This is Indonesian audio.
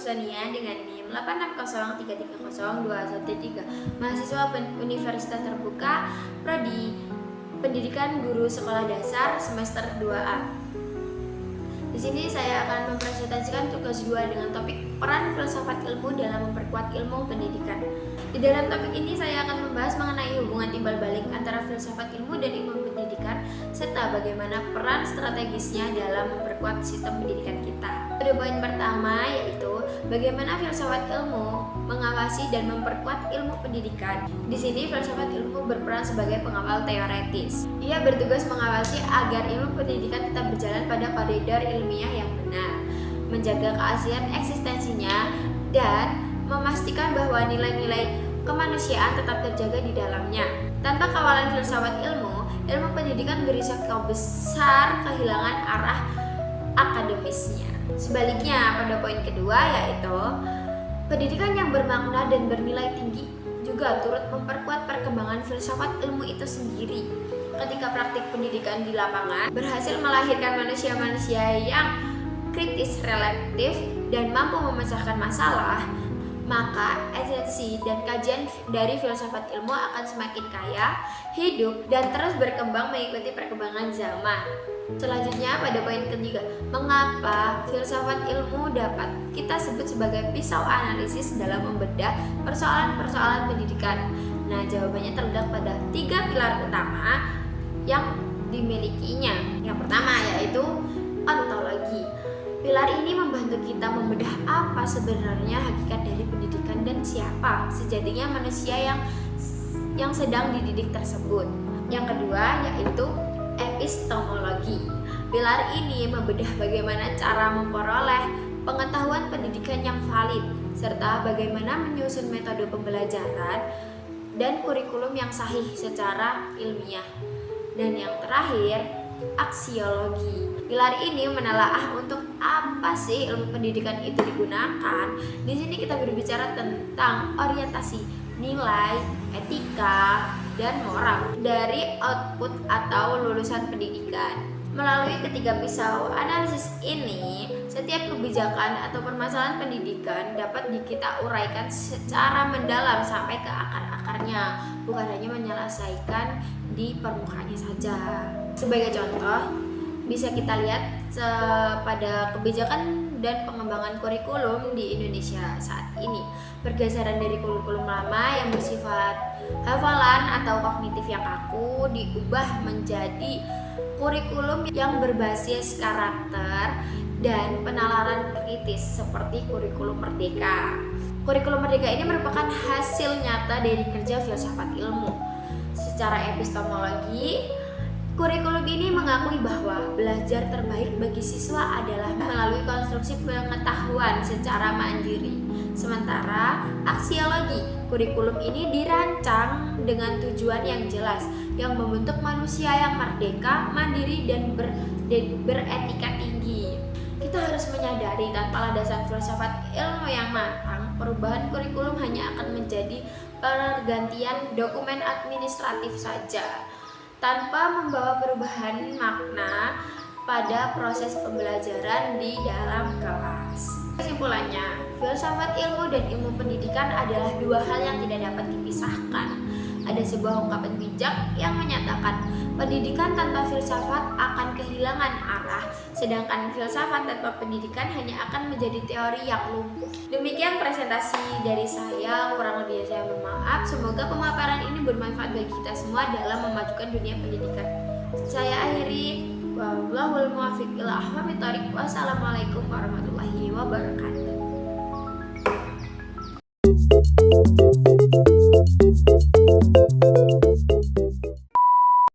Nursonia dengan NIM 860330213, mahasiswa Universitas Terbuka Prodi Pendidikan Guru Sekolah Dasar semester 2A. Di sini saya akan mempresentasikan tugas 2 dengan topik peran filsafat ilmu dalam memperkuat ilmu pendidikan. Di dalam topik ini saya akan membahas mengenai hubungan timbal balik antara filsafat ilmu dan ilmu pendidikan, serta bagaimana peran strategisnya dalam memperkuat sistem pendidikan kita. Pada poin pertama yaitu bagaimana filsafat ilmu mengawasi dan memperkuat ilmu pendidikan. Di sini filsafat ilmu berperan sebagai pengawal teoretis. Ia bertugas mengawasi agar ilmu pendidikan tetap berjalan pada koridor ilmiah yang benar, menjaga keaslian eksistensinya, dan memastikan bahwa nilai-nilai kemanusiaan tetap terjaga di dalamnya. Tanpa kawalan filsafat ilmu pendidikan berisiko besar kehilangan arah akademisnya. Sebaliknya, pada poin kedua yaitu pendidikan yang bermakna dan bernilai tinggi juga turut memperkuat perkembangan filsafat ilmu itu sendiri. Ketika praktik pendidikan di lapangan berhasil melahirkan manusia-manusia yang kritis, reflektif, dan mampu memecahkan masalah, maka esensi dan kajian dari filsafat ilmu akan semakin kaya, hidup, dan terus berkembang mengikuti perkembangan zaman. Selanjutnya pada poin ketiga, mengapa filsafat ilmu dapat kita sebut sebagai pisau analisis dalam membedah persoalan-persoalan pendidikan? Nah, jawabannya terletak pada 3 pilar utama yang dimilikinya. Yang pertama yaitu ontologi. Pilar ini membantu kita membedah apa sebenarnya hakikat dari pendidikan dan siapa sejatinya manusia yang sedang dididik tersebut. Yang kedua yaitu epistemologi. Pilar ini membedah bagaimana cara memperoleh pengetahuan pendidikan yang valid, serta bagaimana menyusun metode pembelajaran dan kurikulum yang sahih secara ilmiah. Dan yang terakhir, aksiologi. Pilar ini menelaah untuk apa sih ilmu pendidikan itu digunakan. Di sini kita berbicara tentang orientasi nilai, etika, dan moral dari output atau lulusan pendidikan. Melalui ketiga pisau analisis ini, setiap kebijakan atau permasalahan pendidikan dapat kita uraikan secara mendalam sampai ke akar-akarnya, bukan hanya menyelesaikan di permukaannya saja. Sebagai contoh, bisa kita lihat pada kebijakan dan pengembangan kurikulum di Indonesia saat ini. Pergeseran dari kurikulum lama yang bersifat hafalan atau kognitif yang kaku diubah menjadi kurikulum yang berbasis karakter dan penalaran kritis seperti kurikulum merdeka. Kurikulum merdeka ini merupakan hasil nyata dari kerja filsafat ilmu. Secara epistemologi, kurikulum ini mengakui bahwa belajar terbaik bagi siswa adalah melalui konstruksi pengetahuan secara mandiri. Sementara aksiologi, kurikulum ini dirancang dengan tujuan yang jelas, yang membentuk manusia yang merdeka, mandiri, dan beretika tinggi. Kita harus menyadari tanpa landasan filsafat ilmu yang matang, perubahan kurikulum hanya akan menjadi pergantian dokumen administratif saja, tanpa membawa perubahan makna pada proses pembelajaran di dalam kelas. Kesimpulannya, filsafat ilmu dan ilmu pendidikan adalah dua hal yang tidak dapat dipisahkan. Ada sebuah ungkapan bijak yang menyatakan pendidikan tanpa filsafat akan kehilangan arah, sedangkan filsafat tanpa pendidikan hanya akan menjadi teori yang lumpuh. Demikian presentasi dari saya, kurang lebihnya saya bermaaf. Semoga pemaparan ini bermanfaat bagi kita semua dalam memajukan dunia pendidikan. Saya akhiri, wallahul muwaffiq ila aqwamit thoriq. Wassalamualaikum warahmatullahi wabarakatuh.